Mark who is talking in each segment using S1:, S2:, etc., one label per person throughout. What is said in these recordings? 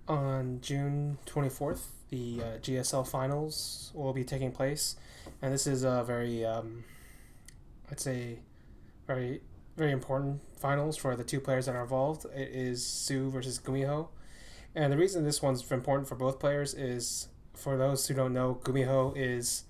S1: On June 24th, the GSL Finals will be taking place, and this is a very, I'd say, very, very important finals for the two players that are involved. It is soO versus Gumiho, and the reason this one's important for both players is, for those who don't know, Gumiho is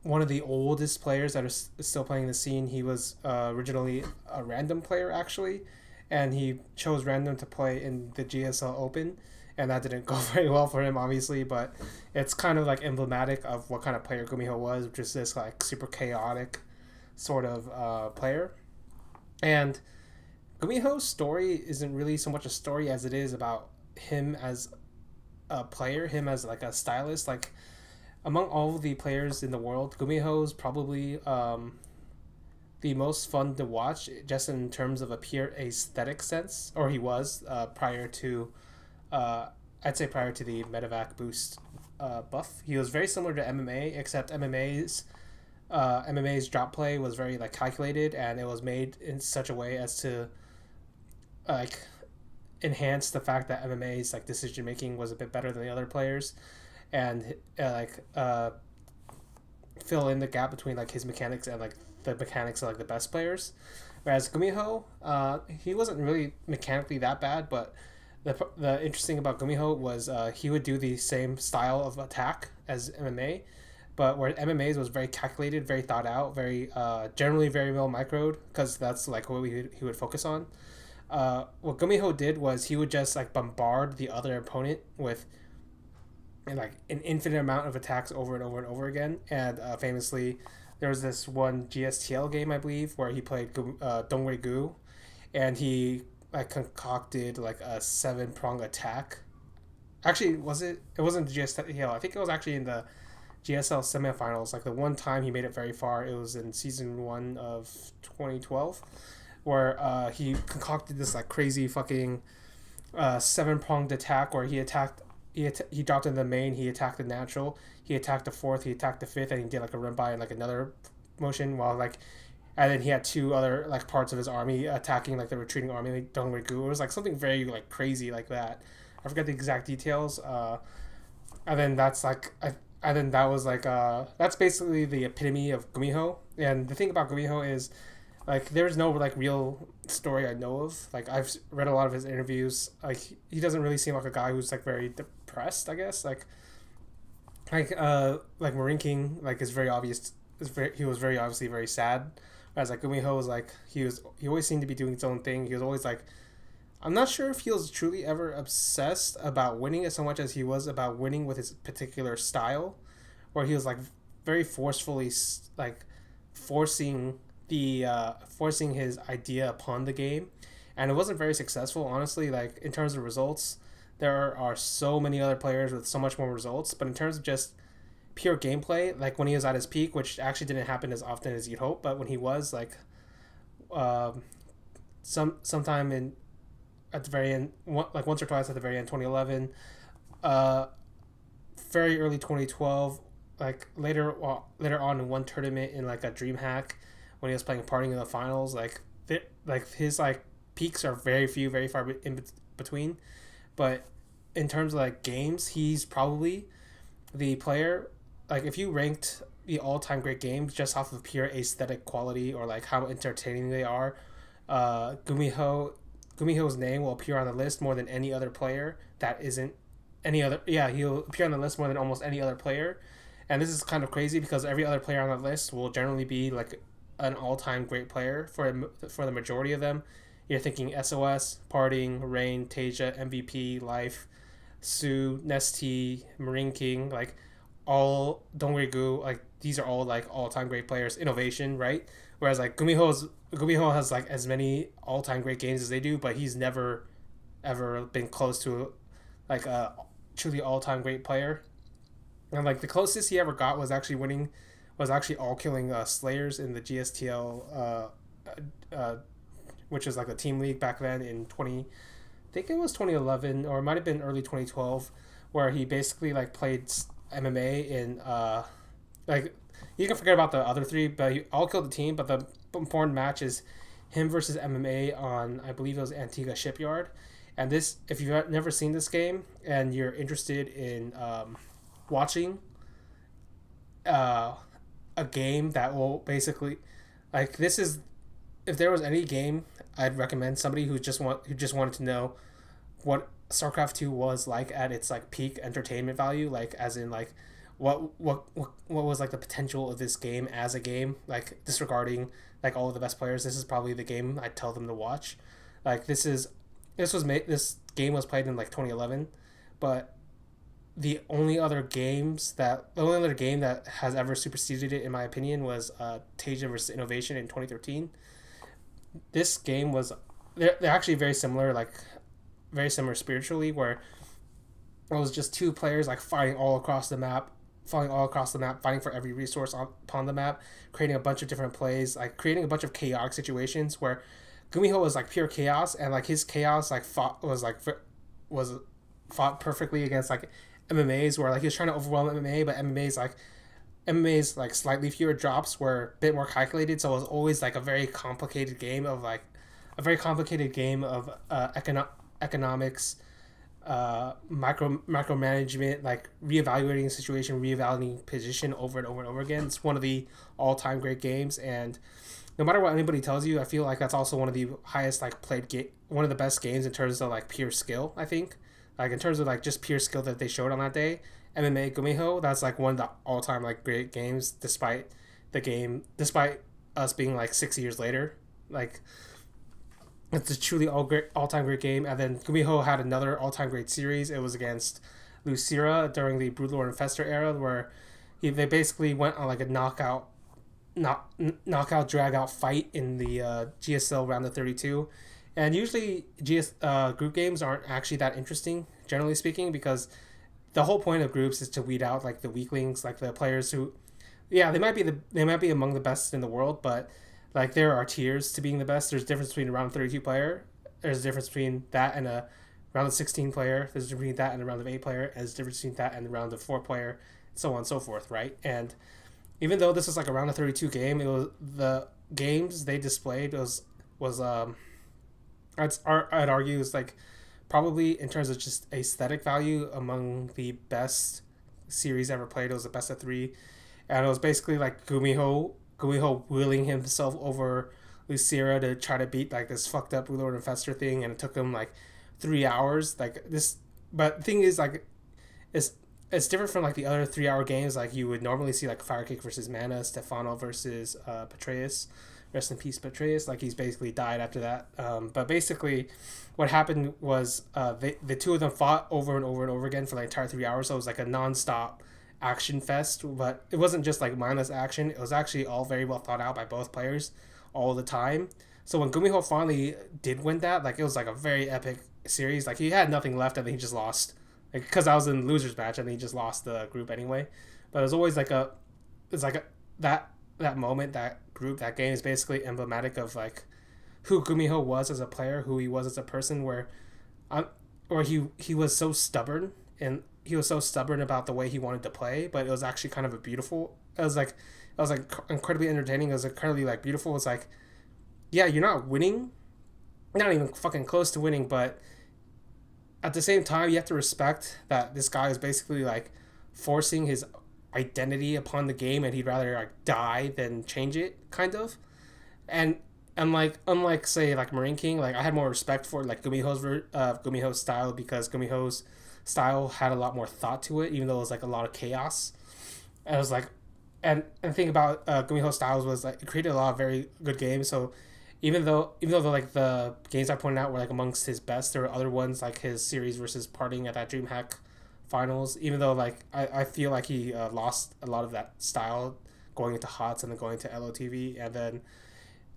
S1: one of the oldest players that are still playing the scene. He was originally a random player, actually, and he chose random to play in the GSL Open, and that didn't go very well for him, obviously. But it's kind of like emblematic of what kind of player Gumiho was, which is this like super chaotic sort of player. And Gumiho's story isn't really so much a story as it is about him as a player, him as like a stylist. Like, among all of the players in the world, Gumiho is probably the most fun to watch, just in terms of a pure aesthetic sense, or he was prior to, uh, I'd say prior to the Medevac boost buff. He was very similar to MMA, except MMA's drop play was very like calculated, and it was made in such a way as to like enhance the fact that MMA's like decision making was a bit better than the other players, and fill in the gap between like his mechanics and like the mechanics of like the best players. Whereas Gumiho, he wasn't really mechanically that bad, but the interesting about Gumiho was he would do the same style of attack as MMA, but where MMA's was very calculated, very thought out, very generally very well microed, because that's like what he would focus on. What Gumiho did was he would just like bombard the other opponent with like an infinite amount of attacks over and over and over again. And famously, there was this one GSTL game, I believe, where he played Dongwei Gu, and he like concocted like a 7-prong attack. Actually, was it? It wasn't the GSTL. I think it was actually in the GSL semifinals. Like the one time he made it very far, it was in season 1 of 2012, where he concocted this like crazy fucking 7-pronged attack where he dropped in the main, he attacked the natural, he attacked the fourth, he attacked the fifth, and he did like a run by and like another motion, while like, and then he had two other like parts of his army attacking like the retreating army like Dongwei-gu. It was like something very like crazy like that. I forget the exact details. And then that's like and then that was like that's basically the epitome of Gumiho. And the thing about Gumiho is like there's no like real story I know of. Like I've read a lot of his interviews. Like he doesn't really seem like a guy who's like very depressed, I guess. Like Marine King like is very obvious. He was very obviously very sad. Whereas like Gumiho was like he always seemed to be doing his own thing. He was always like, I'm not sure if he was truly ever obsessed about winning as so much as he was about winning with his particular style, where he was like very forcefully like forcing forcing his idea upon the game, and it wasn't very successful, honestly. Like in terms of results, there are so many other players with so much more results, but in terms of just pure gameplay, like when he was at his peak, which actually didn't happen as often as you'd hope, but when he was like um, sometime in at the very end, like once or twice at the very end, 2011, uh, very early 2012, like later on in one tournament in like a DreamHack when he was playing partying in the finals, like his like peaks are very few, very far in between. But in terms of like games, he's probably the player. Like if you ranked the all-time great games just off of pure aesthetic quality or like how entertaining they are, Gumiho's name will appear on the list more than any other player that isn't any other. Yeah, he'll appear on the list more than almost any other player. And this is kind of crazy because every other player on the list will generally be like an all-time great player for the majority of them. You're thinking SOS, Parting, Rain, Tasia, MVP, Life, soO, Nesty, Marine King, like all Dongwei-gu, like these are all like all-time great players. Innovation, right? Whereas like Gumiho has like as many all-time great games as they do, but he's never ever been close to like a truly all-time great player. And like the closest he ever got was actually all killing Slayers in the GSTL, which was like a team league back then in 20. I think it was 2011 or it might have been early 2012, where he basically like played MMA in like you can forget about the other three, but he all killed the team. But the important match is him versus MMA on, I believe it was Antigua Shipyard, And this, if you've never seen this game and you're interested in watching uh, a game that will basically, like, this is, if there was any game I'd recommend somebody who just wanted to know what StarCraft 2 was like at its like peak entertainment value, like as in like what was like the potential of this game as a game, like disregarding like all of the best players. This is probably the game I'd tell them to watch. Like this game was played in like 2011, but the only other game that has ever superseded it in my opinion was Tasia versus Innovation in 2013. This game was, they're actually very similar, like very similar spiritually, where it was just two players like fighting all across the map, fighting for every resource upon the map, creating a bunch of different plays, like creating a bunch of chaotic situations where Gumiho was like pure chaos, and like his chaos like was fought perfectly against like MMAs, where like he was trying to overwhelm MMA, but MMA's like slightly fewer drops were a bit more calculated, so it was always like a very complicated game of economics, micromanagement, like reevaluating the situation, reevaluating position over and over and over again. It's one of the all-time great games, and no matter what anybody tells you, I feel like that's also one of the highest like one of the best games in terms of like pure skill. I think, like in terms of like just pure skill that they showed on that day. MMA Gumiho, that's like one of the all-time like great games, despite us being like 6 years later. Like, it's a truly all-time great game. And then Gumiho had another all-time great series. It was against Lucira during the Broodlord Infestor era, where they basically went on like a knockout drag out fight in the GSL round of 32. And usually group games aren't actually that interesting, generally speaking, because the whole point of groups is to weed out like the weaklings, like the players who, yeah, they might be among the best in the world, but like there are tiers to being the best. There's a difference between a round of 32 player. There's a difference between that and a round of 16 player. There's a difference between that and a round of 8 player. And there's a difference between that and a round of 4 player, so on and so forth, right? And even though this is like a round of 32 game, it was the games they displayed was I'd argue is like probably in terms of just aesthetic value among the best series ever played. It was the best of 3, and it was basically like Gumiho wheeling himself over Lucira to try to beat like this fucked up Lord Infestor thing, and it took him like 3 hours. Like this, but the thing is like it's different from like the other 3 hour games like you would normally see, like Firekick versus Mana, Stefano versus Patreus. Rest in peace, Patreus. Like he's basically died after that. But basically, what happened was the two of them fought over and over and over again for the entire 3 hours. So it was like a non-stop action fest. But it wasn't just like mindless action. It was actually all very well thought out by both players all the time. So when Gumiho finally did win that, like it was like a very epic series. Like he had nothing left and then he just lost. Like because I was in losers match and he just lost the group anyway. But it was always like that moment, that group, that game is basically emblematic of like who Gumiho was as a player, who he was as a person, where he was so stubborn, and he was so stubborn about the way he wanted to play, but it was actually kind of it was like incredibly entertaining. It was incredibly like beautiful. It's like, yeah, you're not winning, not even fucking close to winning, but at the same time you have to respect that this guy is basically like forcing his identity upon the game, and he'd rather like die than change it, kind of. And unlike say like Marine King, like I had more respect for like Gumiho's style, because Gumiho's style had a lot more thought to it, even though it was like a lot of chaos. And it was like, and the thing about Gumiho's styles was like it created a lot of very good games. So even though like the games I pointed out were like amongst his best, there were other ones like his series versus Parting at that DreamHack Finals. Even though like I feel like he lost a lot of that style going into HOTS and then going to LOTV, and then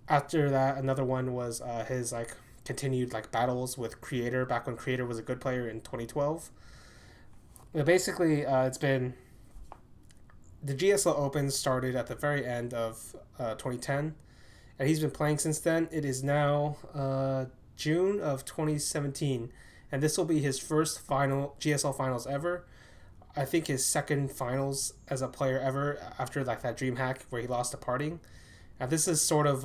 S1: after that another one was his like continued like battles with Creator back when Creator was a good player in 2012. But basically it's been, the GSL Open started at the very end of 2010, and he's been playing since then. It is now June of 2017, and this will be his first GSL Finals ever. I think his second finals as a player ever, after like that DreamHack where he lost to Parting. And this is sort of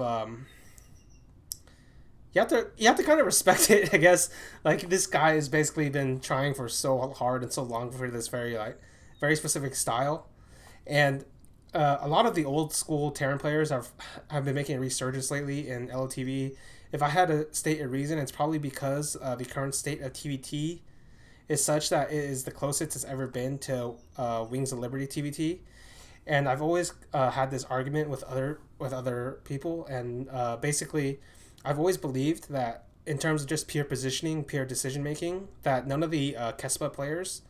S1: you have to kind of respect it, I guess. Like this guy has basically been trying for so hard and so long for this very specific style, and a lot of the old school Terran players have been making a resurgence lately in LOTV. If I had to state a reason, it's probably because the current state of TVT is such that it is the closest it's ever been to Wings of Liberty TVT. And I've always had this argument with other people, and basically, I've always believed that in terms of just pure positioning, pure decision making, that none of the Kespa players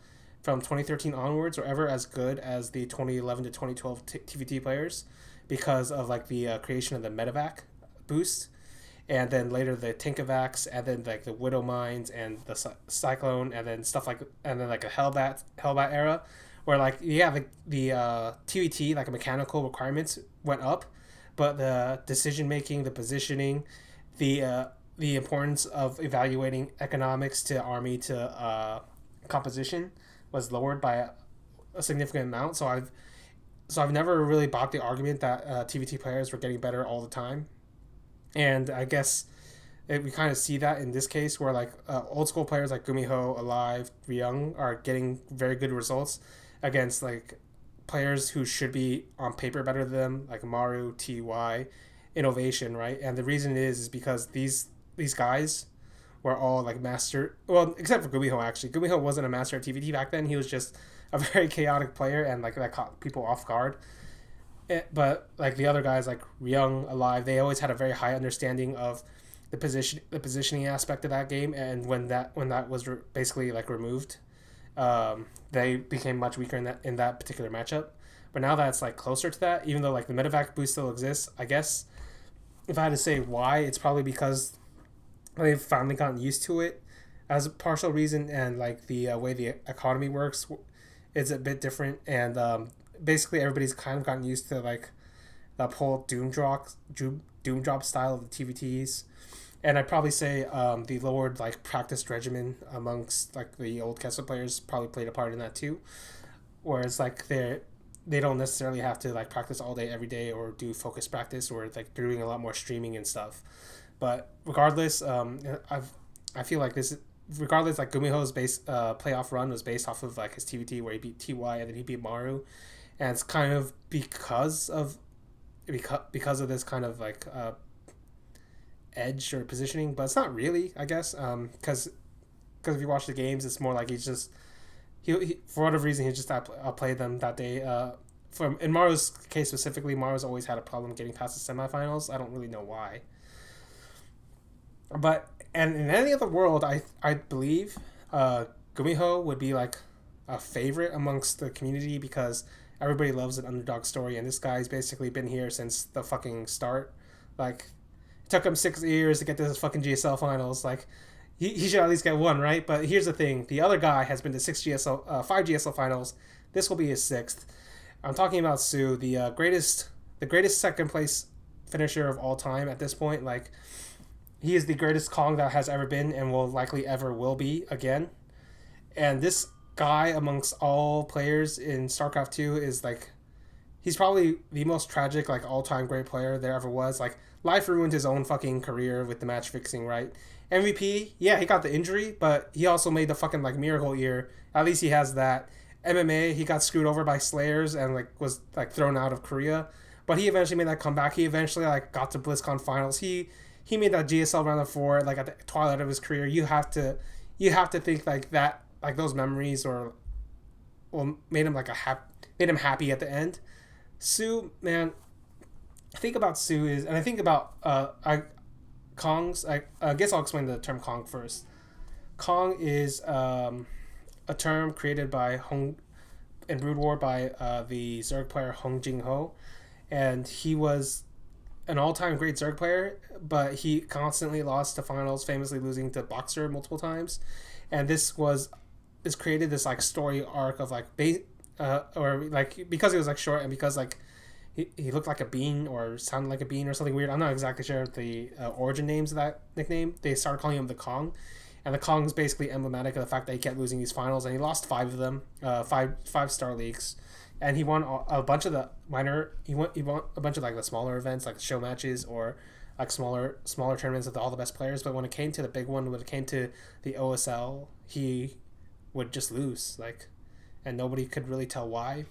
S1: from 2013 onwards were ever as good as the 2011 to 2012 TVT players because of like the creation of the Medevac boost, and then later the Tinkavacs, and then like the Widow Mines and the Cyclone, and then stuff like, and then like a Hellbat era, where like the TVT like mechanical requirements went up, but the decision making, the positioning, the importance of evaluating economics to army to composition was lowered by a significant amount. So I've never really bought the argument that TVT players were getting better all the time, and I guess we kind of see that in this case where like old school players like Gumiho, Alive, Ryung are getting very good results against like players who should be on paper better than them, like Maru, TY, Innovation, right? And the reason is because these guys were all like master, well, except for Gumiho actually. Gumiho wasn't a master of TVT back then. He was just a very chaotic player, and like that caught people off guard. But like the other guys like Ryung, Alive, they always had a very high understanding of the positioning aspect of that game, and when that was basically like removed, they became much weaker in that particular matchup. But now that's like closer to that, even though like the Medevac boost still exists, I guess if I had to say why, it's probably because they've finally gotten used to it as a partial reason, and like the way the economy works is a bit different, and basically everybody's kind of gotten used to like the whole doom drop style of the TVTs. And I'd probably say the lowered like practice regimen amongst like the old Kessel players probably played a part in that too. Whereas like they don't necessarily have to like practice all day every day or do focus practice, or like they're doing a lot more streaming and stuff. But regardless, I feel like this, regardless, like Gumiho's base playoff run was based off of like his TVT where he beat TY and then he beat Maru, and it's kind of because of this kind of like edge or positioning, but it's not really, I guess, because if you watch the games, it's more like he for whatever reason he just outplayed them that day. In Maru's case specifically, Maru's always had a problem getting past the semifinals. I don't really know why. But and in any other world, I believe Gumiho would be like a favorite amongst the community because everybody loves an underdog story, and this guy's basically been here since the fucking start. Like, it took him 6 years to get to this fucking GSL Finals. Like, he should at least get one, right? But here's the thing: the other guy has been to five GSL Finals. This will be his sixth. I'm talking about soO, the greatest second place finisher of all time at this point. Like, he is the greatest Kong that has ever been and will likely ever will be again. And this guy amongst all players in StarCraft 2 is like, he's probably the most tragic like all-time great player there ever was. Like, life ruined his own fucking career with the match fixing, right? MVP, yeah, he got the injury, but he also made the fucking like miracle year. At least he has that. MMA, he got screwed over by Slayers and like was like thrown out of Korea, but he eventually made that comeback. He eventually like got to BlizzCon finals. He made that GSL round of 4 like at the twilight of his career. You have to think like that, like those memories or made him like made him happy at the end. soO, man, I think about soO is, and I think about Kong's. I guess I'll explain the term Kong first. Kong is a term created by in Brood War by the Zerg player Hong Jing-ho, and he was an all-time great Zerg player, but he constantly lost to finals, famously losing to Boxer multiple times. And this created this like story arc of like or like, because he was like short and because like he looked like a bean or sounded like a bean or something weird. I'm not exactly sure of the origin names of that nickname. They started calling him the Kong, and the Kong is basically emblematic of the fact that he kept losing these finals, and he lost 5 of them, five star leagues. And he won a bunch of the minor. He won a bunch of like the smaller events, like show matches or like smaller tournaments with all the best players. But when it came to the big one, when it came to the OSL, he would just lose, like, and nobody could really tell why.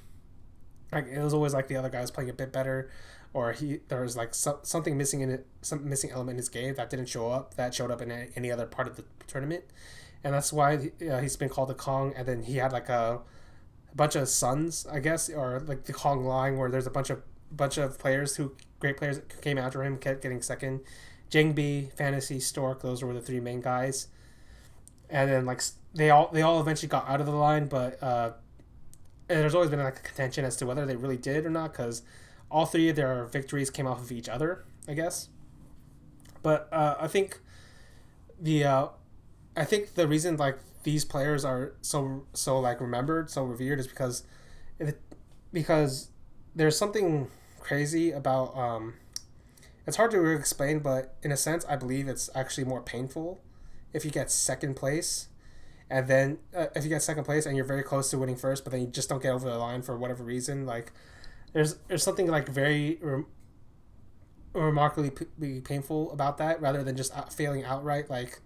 S1: Like, it was always like the other guy was playing a bit better, or there was like something missing in it, some missing element in his game that didn't show up, that showed up in any other part of the tournament, and that's why he's been called the Kong. And then he had like a bunch of sons, I guess, or like the Kong line, where there's a bunch of players great players came after him, kept getting second. Jingbi, Fantasy, Stork, those were the three main guys, and then like they all eventually got out of the line, but and there's always been like a contention as to whether they really did or not, because all three of their victories came off of each other, I guess. But I think the reason like these players are so like remembered, so revered, is because there's something crazy about it's hard to explain, but in a sense I believe it's actually more painful if you get second place, and then if you get second place and you're very close to winning first, but then you just don't get over the line for whatever reason. Like there's something like very remarkably painful about that, rather than just failing outright. Like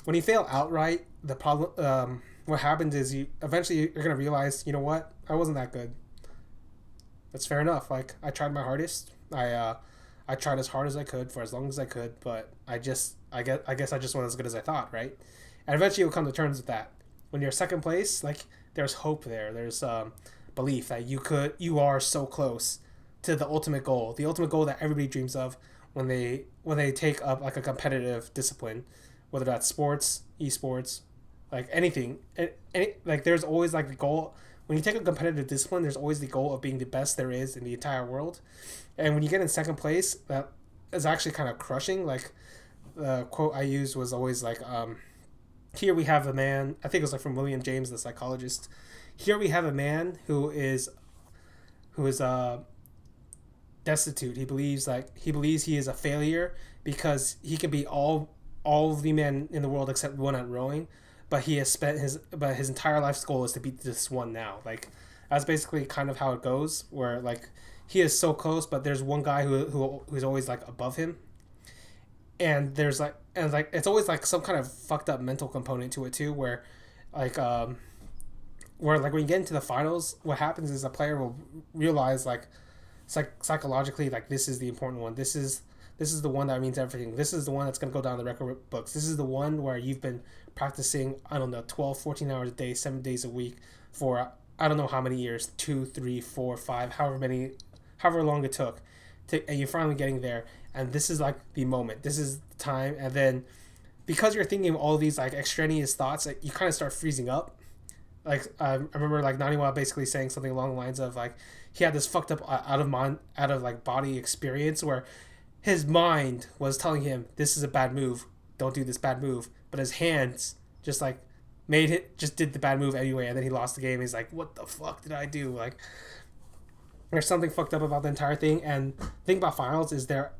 S1: when you fail outright, the problem what happens is you're gonna realize, you know what, I wasn't that good. That's fair enough. Like I tried my hardest. I tried as hard as I could for as long as I could, but I guess I just wasn't as good as I thought, right? And eventually you'll come to terms with that. When you're second place, like there's hope there. There's belief that you are so close to the ultimate goal that everybody dreams of when they take up like a competitive discipline, whether that's sports, esports, like anything. Like there's always like the goal. When you take a competitive discipline, there's always the goal of being the best there is in the entire world. And when you get in second place, that is actually kind of crushing. Like the quote I used was always like, here we have a man, I think it was like from William James, the psychologist. Here we have a man who is destitute. He believes he is a failure because he can be all of the men in the world except one at rowing, but he has spent his entire life's goal is to beat this one now. Like that's basically kind of how it goes, where like he is so close, but there's one guy who's always like above him, and there's like it's always like some kind of fucked up mental component to it too, where like when you get into the finals, what happens is a player will realize like psychologically, like this is the important one. This is the one that means everything. This is the one that's going to go down the record books. This is the one where you've been practicing, I don't know, 12, 14 hours a day, 7 days a week for I don't know how many years, 2, 3, 4, 5, however long it took, and you're finally getting there. And this is like the moment. This is the time. And then because you're thinking of all these like extraneous thoughts, like, you kind of start freezing up. Like I remember like Naniwa basically saying something along the lines of like he had this fucked up out of like body experience where his mind was telling him this is a bad move, don't do this bad move, but his hands just like did the bad move anyway, and then he lost the game. He's like, what the fuck did I do? Like there's something fucked up about the entire thing. And the thing about finals is they're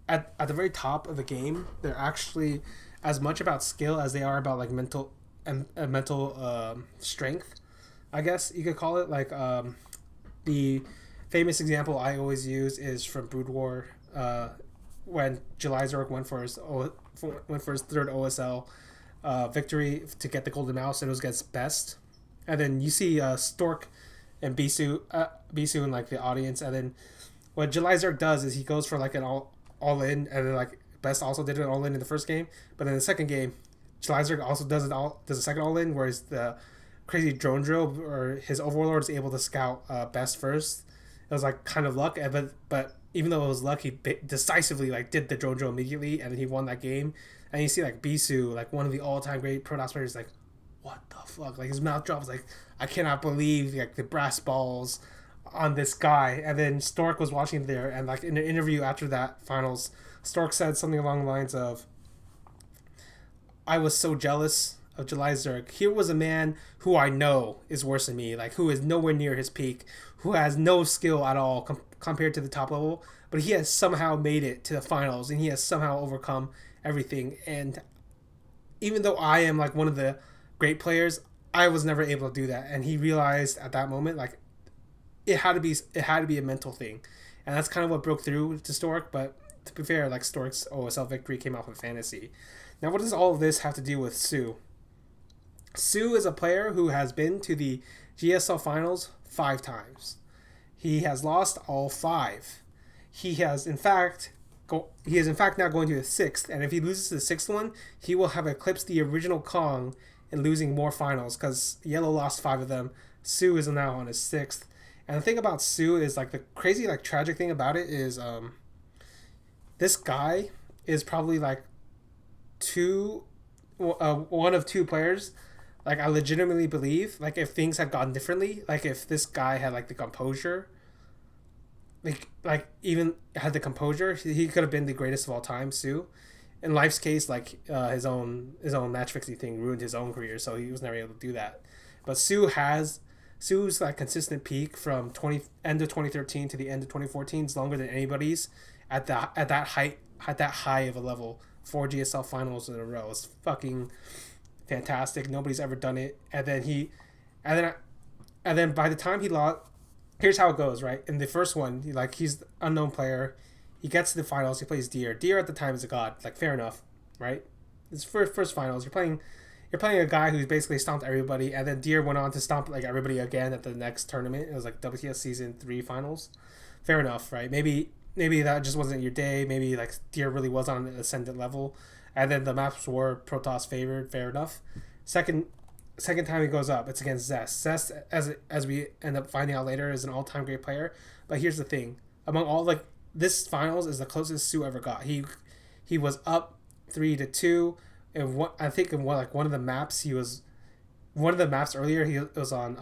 S1: at the very top of the game, they're actually as much about skill as they are about like mental strength, I guess you could call it. Like the famous example I always use is from Brood War, when Jelizork went for his third OSL victory to get the golden mouse, and it was against Best. And then you see Stork and Bisu in like the audience, and then what Jelizork does is he goes for like an all in, and then like Best also did an all in the first game, but in the second game Jelizork also does a second all in, whereas the crazy drone drill or his overlord is able to scout Best first. It was like kind of luck, but even though it was luck, he decisively like did the drone drill immediately, and then he won that game. And you see like Bisu, like one of the all-time great Pro Toss players, like what the fuck? Like his mouth drops, like I cannot believe like the brass balls on this guy. And then Stork was watching there, and like in an interview after that finals, Stork said something along the lines of, I was so jealous of Jelizork. Here was a man who I know is worse than me, like who is nowhere near his peak, who has no skill at all compared to the top level, but he has somehow made it to the finals, and he has somehow overcome everything. And even though I am like one of the great players, I was never able to do that. And he realized at that moment like it had to be a mental thing, and that's kind of what broke through to Stork. But to be fair, like Stork's OSL victory came out with Fantasy. Now, what does all of this have to do with soO? soO is a player who has been to the GSL Finals 5 times. He has lost all 5. He is in fact now going to the 6th, and if he loses the 6th one, he will have eclipsed the original Kong in losing more finals because Yellow lost 5 of them. soO is now on his 6th. And the thing about soO is like the crazy like tragic thing about it is this guy is probably like one of 2 players like I legitimately believe like if things had gone differently, like if this guy had like the composure, like even had the composure, he could have been the greatest of all time. soO, in life's case, like his own match fixing thing ruined his own career, so he was never able to do that. But soO's like consistent peak from end of 2013 to the end of 2014 is longer than anybody's at that high of a level. 4 GSL finals in a row. It's fucking fantastic. Nobody's ever done it. And then by the time he lost, here's how it goes, right? In the first one, he's the unknown player. He gets to the finals. He plays Deer. Deer at the time is a god. Like, fair enough, right? It's first finals. You're playing a guy who's basically stomped everybody, and then Deer went on to stomp like everybody again at the next tournament. It was like WTS Season 3 finals. Fair enough, right? Maybe that just wasn't your day. Maybe like Deer really was on an ascendant level, and then the maps were Protoss favored. Fair enough. Second time he goes up, it's against Zest. Zest, as we end up finding out later, is an all-time great player. But here's the thing: among all this finals is the closest soO ever got. He was up 3-2, and one of the maps earlier it was on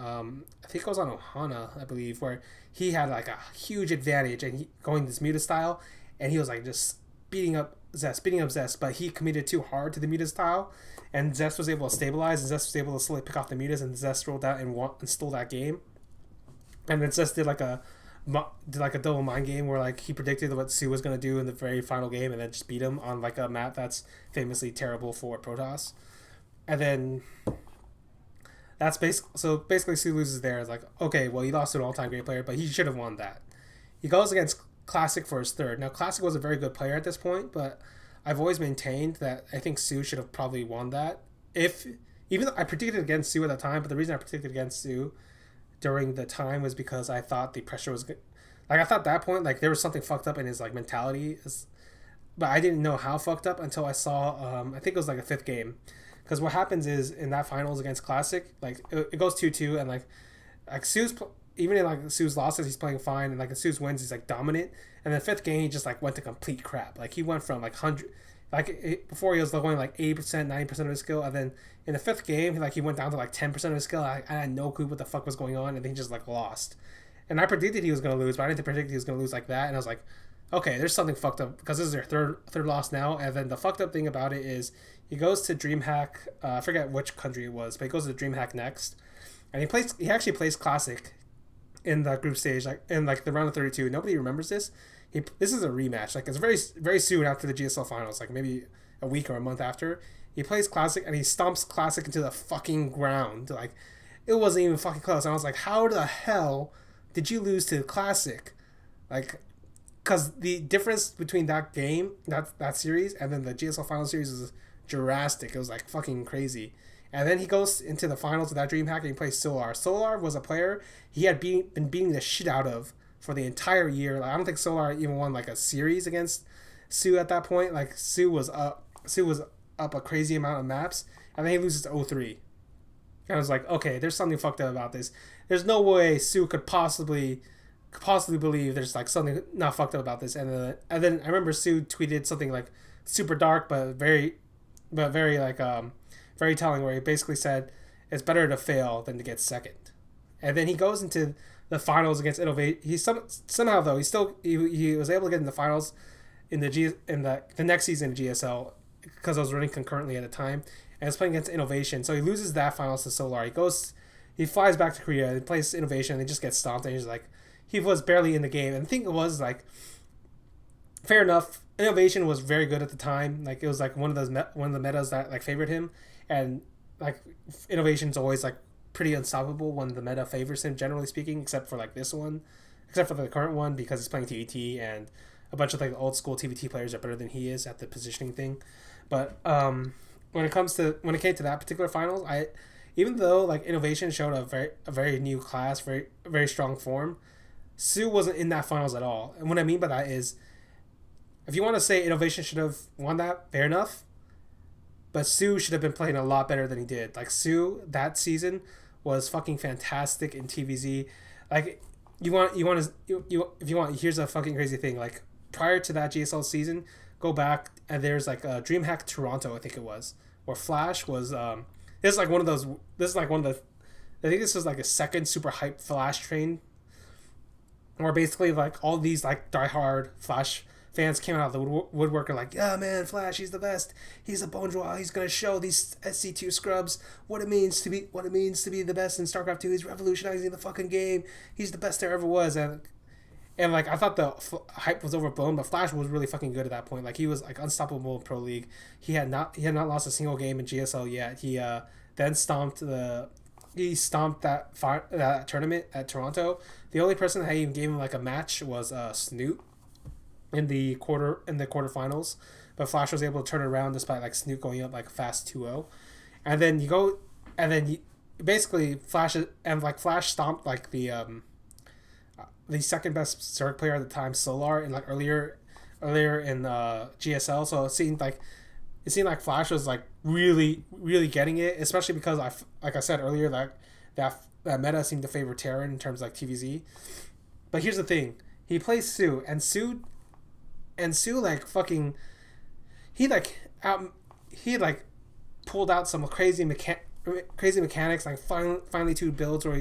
S1: I think it was on Ohana, I believe, where he had like a huge advantage and going this Muta style, and he was like just beating up Zest, but he committed too hard to the Muta style, and Zest was able to stabilize, and Zest was able to slowly pick off the Mutas, and Zest rolled out and stole that game. And then Zest did like a double mind game where like he predicted what soO was going to do in the very final game, and then just beat him on like a map that's famously terrible for Protoss. And then that's basically soO loses there. It's like, okay, well, he lost to an all-time great player, but he should have won that. He goes against Classic for his 3rd. Now, Classic was a very good player at this point, but I've always maintained that I think soO should have probably won that. Even though I predicted against soO at the time, but the reason I predicted against soO during the time was because I thought the pressure was good. Like, I thought at that point, like, there was something fucked up in his, like, mentality. But I didn't know how fucked up until I saw, I think it was, like, a 5th game. Because what happens is, in that finals against Classic, like, it goes 2-2, and, like soO's, even in, like, soO's losses, he's playing fine, and, like, in soO's wins, he's, like, dominant. And the 5th game, he just, like, went to complete crap. Like, he went from, like, 100... Like, before he was going, like, 80%, 90% of his skill, and then in the 5th game, he went down to, like, 10% of his skill. I had no clue what the fuck was going on, and then he just, like, lost. And I predicted he was going to lose, but I didn't predict he was going to lose like that, and I was like, okay, there's something fucked up, because this is their third loss now, and then the fucked up thing about it is he goes to DreamHack, I forget which country it was, but he goes to DreamHack next, and he actually plays Classic in the group stage, like in like the round of 32. Nobody remembers this. This is a rematch. Like, it's very very soon after the GSL Finals, like maybe a week or a month after. He plays Classic and he stomps Classic into the fucking ground. Like, it wasn't even fucking close. And I was like, how the hell did you lose to Classic? Like, because the difference between that game, that series, and then the GSL Finals series was drastic. It was like fucking crazy. And then he goes into the finals of that DreamHack and he plays soOr. soOr was a player he had been beating the shit out of for the entire year. Like, I don't think soOr even won like a series against soO at that point. Like, soO was up a crazy amount of maps, and then he loses to 0-3. And I was like, okay, there's something fucked up about this. There's no way soO could possibly believe there's like something not fucked up about this. And then I remember soO tweeted something like super dark but very like very telling, where he basically said it's better to fail than to get second. And then he goes into the finals against Innovate. He somehow though he was able to get in the finals in the next season of GSL, because I was running concurrently at the time, and it's playing against Innovation. So he loses that finals to soOr. He flies back to Korea and plays Innovation, and he just gets stomped. And he's like, he was barely in the game. And I think it was like, fair enough, Innovation was very good at the time. Like, it was like one of the metas that like favored him, and like Innovation's always like pretty unstoppable when the meta favors him, generally speaking, except for like this one, except for the current one, because he's playing TET and a bunch of like old school TVT players are better than he is at the positioning thing. But when it came to that particular finals, even though like Innovation showed a very new class, very strong form, soO wasn't in that finals at all. And what I mean by that is, if you want to say Innovation should have won that, fair enough. But soO should have been playing a lot better than he did. Like soO that season was fucking fantastic in TVZ. Like if you want, here's a fucking crazy thing. Like prior to that GSL season, go back and there's like a DreamHack Toronto, I think it was, where Flash was this is like one of those. This is like one of the. I think this was like a second super hype Flash train, where basically like all these like diehard Flash fans came out of the woodwork and like, yeah, man, Flash, he's the best. He's a bon joie. He's gonna show these SC2 scrubs what it means to be the best in StarCraft 2. He's revolutionizing the fucking game. He's the best there ever was. And like I thought the hype was overblown, but Flash was really fucking good at that point. Like he was like unstoppable in Pro League. He had not lost a single game in GSL yet. He then stomped that tournament at Toronto. The only person that even gave him like a match was Snoot in the quarterfinals, but Flash was able to turn it around despite like Snoot going up like fast 2-0. And then basically Flash stomped like the second best Zerg player at the time, Solar, in like earlier in GSL. So it seemed like Flash was like really getting it, especially because like I said earlier that meta seemed to favor Terran in terms of like TVZ. But here's the thing: he plays soO, and soO like fucking he pulled out some crazy mechanics, like finally 2 builds where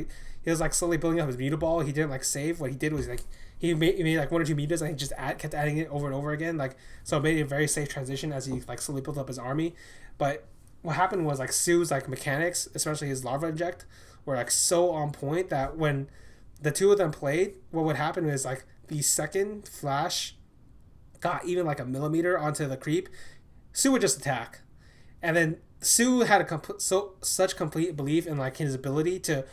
S1: he was like slowly building up his muta ball. He didn't like save. What he did was like he made like 1 or 2 mutas and he just kept adding it over and over again. Like so it made a very safe transition as he like slowly built up his army. But what happened was like soO's like mechanics, especially his larva inject, were like so on point that when the two of them played, what would happen is like the second Flash got even like a millimeter onto the creep, soO would just attack. And then soO had such complete belief in like his ability to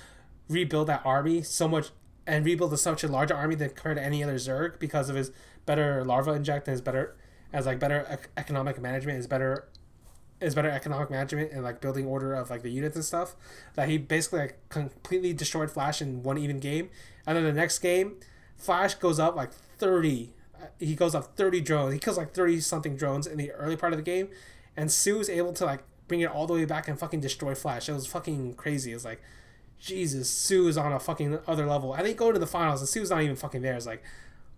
S1: rebuild that army so much and rebuild such a larger army than compared to any other Zerg because of his better larva inject and his better economic management, his better economic management and like building order of like the units and stuff, that he basically like completely destroyed Flash in one even game. And then the next game, Flash goes up like 30. He goes up 30 drones. He kills like 30 something drones in the early part of the game, and soO is able to like bring it all the way back and fucking destroy Flash. It was fucking crazy. It was like, Jesus, soO is on a fucking other level. And they go to the finals and soO's not even fucking there. It's like,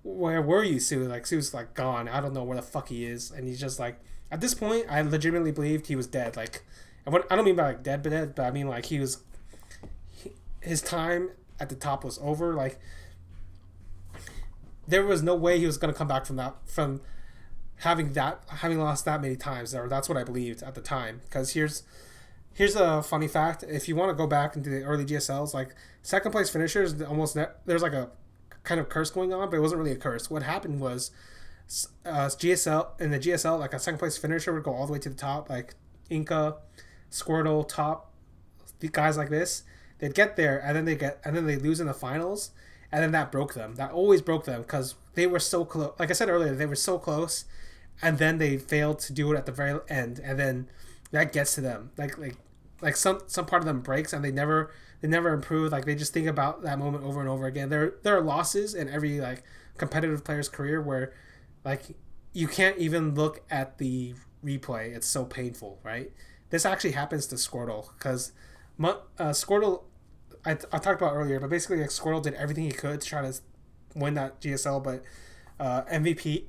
S1: where were you, soO? Like soO's like gone. I don't know where the fuck he is. And he's just like, at this point, I legitimately believed he was dead. Like, I don't mean by like dead, but I mean like his time at the top was over. Like, there was no way he was gonna come back from having lost that many times. Or that's what I believed at the time. Because here's a funny fact. If you want to go back into the early GSLs, like second place finishers, there's like a kind of curse going on, but it wasn't really a curse. What happened was GSL, like a second place finisher would go all the way to the top, like Inca, Squirtle, top, the guys like this. They'd get there and then they lose in the finals, and then that broke them. That always broke them because they were so close. Like I said earlier, they were so close, and then they failed to do it at the very end, and then that gets to them. Like some part of them breaks, and they never improve. Like they just think about that moment over and over again. There are losses in every like competitive player's career where like you can't even look at the replay. It's so painful, right? This actually happens to Squirtle because Squirtle, I talked about earlier, but basically like Squirtle did everything he could to try to win that GSL, but MVP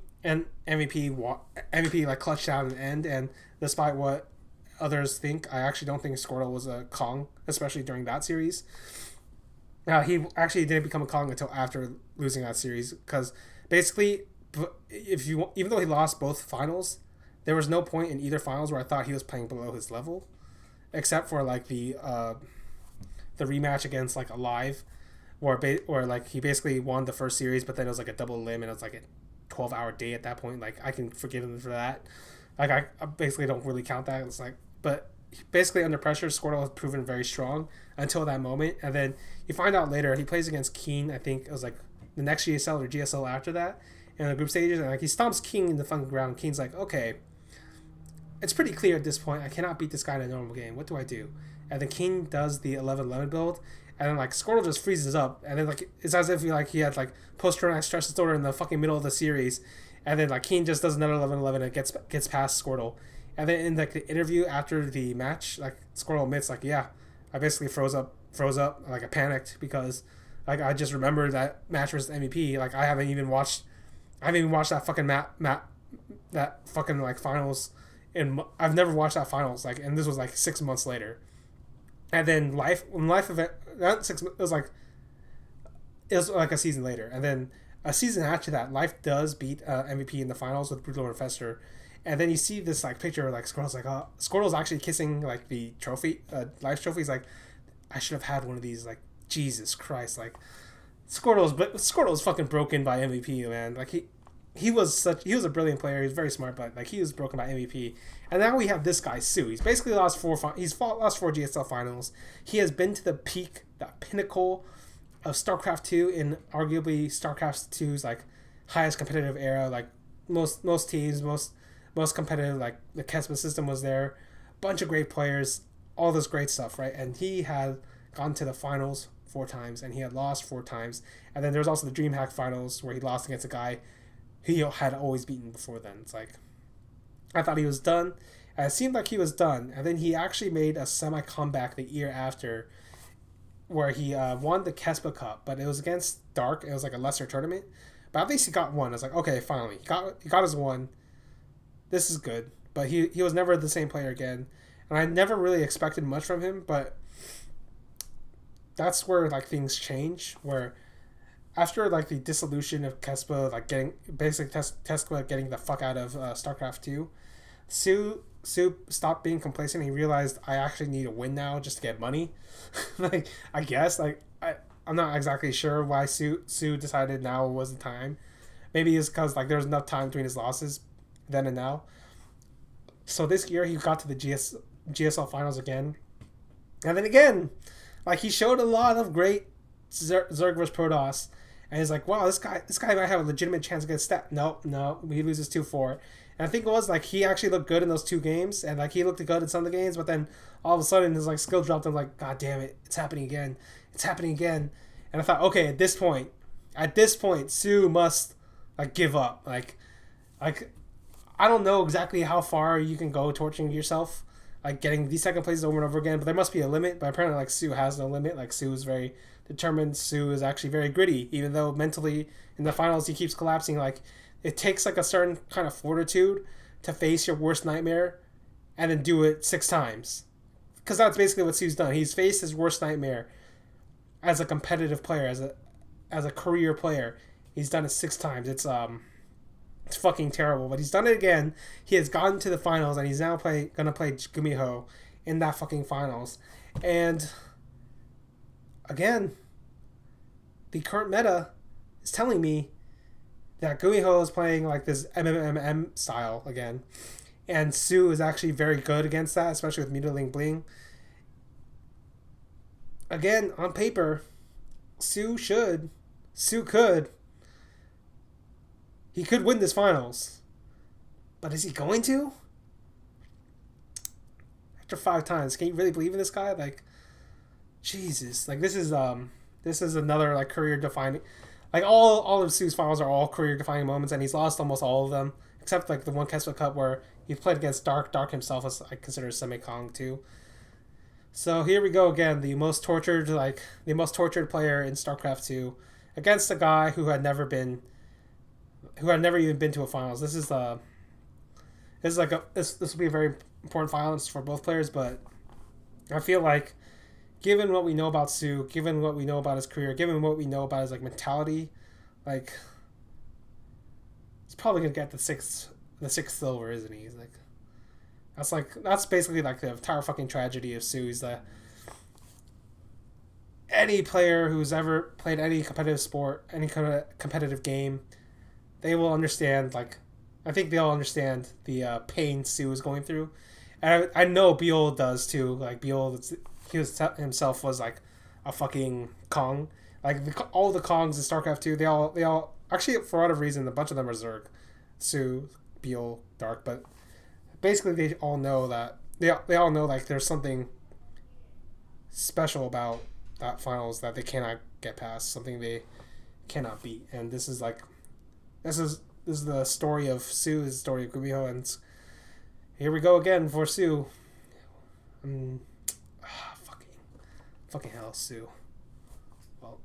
S1: like clutched out in the end. And despite what others think, I actually don't think Squirtle was a Kong, especially during that series. He actually didn't become a Kong until after losing that series, because basically, even though he lost both finals, there was no point in either finals where I thought he was playing below his level, except for like the rematch against like Alive, where like he basically won the first series, but then it was like a double elim and it was like a 12-hour day at that point. Like I can forgive him for that. Like I basically don't really count that. It's like, but basically under pressure, Squirtle has proven very strong until that moment, and then you find out later he plays against Keen. I think it was like the next GSL or GSL after that, in the group stages, and like he stomps King in the fucking ground. King's like, okay, it's pretty clear at this point. I cannot beat this guy in a normal game. What do I do? And then King does the 11-11 build, and then like Squirtle just freezes up, and then like it's as if he had like post-traumatic stress disorder in the fucking middle of the series, and then like King just does another 11-11 and gets past Squirtle, and then in like the interview after the match, like Squirtle admits like, yeah, I basically froze up, like I panicked because like I just remembered that match versus MVP. Like I haven't even watched that fucking that fucking like finals, and I've never watched that finals, like, and this was like 6 months later. And then life event, not 6 months, it was like a season later, and then a season after that, Life does beat MVP in the finals with Brutal Infestor, and then you see this like picture of like Squirtle's like, oh, Squirtle's actually kissing like the trophy, Life's trophy. He's like, I should have had one of these. Like, Jesus Christ, like Squirtle's fucking broken by MVP, man. Like he was a brilliant player. He was very smart, but like he was broken by MVP. And now we have this guy soO. He's basically lost four GSL Finals. He has been to the peak, the pinnacle of StarCraft 2 in arguably StarCraft 2's like highest competitive era. Like most teams, most competitive. Like the Kesma system was there, bunch of great players, all this great stuff, right? And he had gone to the finals 4 times, and he had lost 4 times. And then there's also the DreamHack Finals where he lost against a guy he had always beaten before then. It's like, I thought he was done, and it seemed like he was done, and then he actually made a semi-comeback the year after where he won the Kespa Cup, but it was against Dark. It was like a lesser tournament, but at least he got one. I was like, okay, finally, he got his one. This is good, but he was never the same player again, and I never really expected much from him, but that's where like things change, where after like the dissolution of Kespa, like getting Kespa getting the fuck out of StarCraft 2, soO stopped being complacent. He realized, I actually need a win now just to get money. Like, I guess, like I'm not exactly sure why soO decided now was the time. Maybe it's because like there was enough time between his losses then and now. So this year he got to the GSL Finals again, and then again, like he showed a lot of great Zerg vs Protoss. And he's like, wow, this guy might have a legitimate chance against that. No, he loses 2-4. And I think it was like he actually looked good in those 2 games, and like he looked good in some of the games, but then all of a sudden his like skill dropped. I'm like, God damn it, it's happening again. And I thought, okay, at this point, soO must like give up. Like I don't know exactly how far you can go torturing yourself, like getting these second places over and over again, but there must be a limit. But apparently like soO has no limit. Like soO is very determined. soO is actually very gritty, even though mentally in the finals he keeps collapsing. Like it takes like a certain kind of fortitude to face your worst nightmare and then do it 6 times, because that's basically what soO's done. He's faced his worst nightmare as a competitive player, as a career player. He's done it 6 times. It's fucking terrible, but he's done it again. He has gotten to the finals, and he's now gonna play Gumiho in that fucking finals. And again, the current meta is telling me that Gumiho is playing like this MMM style again, and soO is actually very good against that, especially with Mutilating Bling. Again, on paper, soO could. He could win this finals, but is he going to? After 5 times, can you really believe in this guy? Like, Jesus, like this is another like career defining, like all of soO's finals are all career defining moments, and he's lost almost all of them except like the one Kespa Cup where he played against Dark. Dark himself is I consider semi-Kong too. So here we go again, the most tortured player in StarCraft 2 against a guy who had never even been to a finals. This will be a very important finals for both players, but I feel like given what we know about soO, given what we know about his career, given what we know about his like mentality, like he's probably gonna get the sixth silver, isn't he? He's like that's basically like the entire fucking tragedy of soO. Is that any player who's ever played any competitive sport, any kind of competitive game, they will understand. Like, I think they all understand the pain soO is going through, and I know Beol does too. Like himself was like a fucking Kong. Like all the Kongs in StarCraft 2, they all Actually, for whatever reason, a bunch of them are Zerg. soO, Beal, Dark, but basically they all know that they all know like there's something special about that finals that they cannot get past, something they cannot beat. And this is the story of soO, the story of Gumiho, and here we go again for soO. Fucking hell, soO. Well.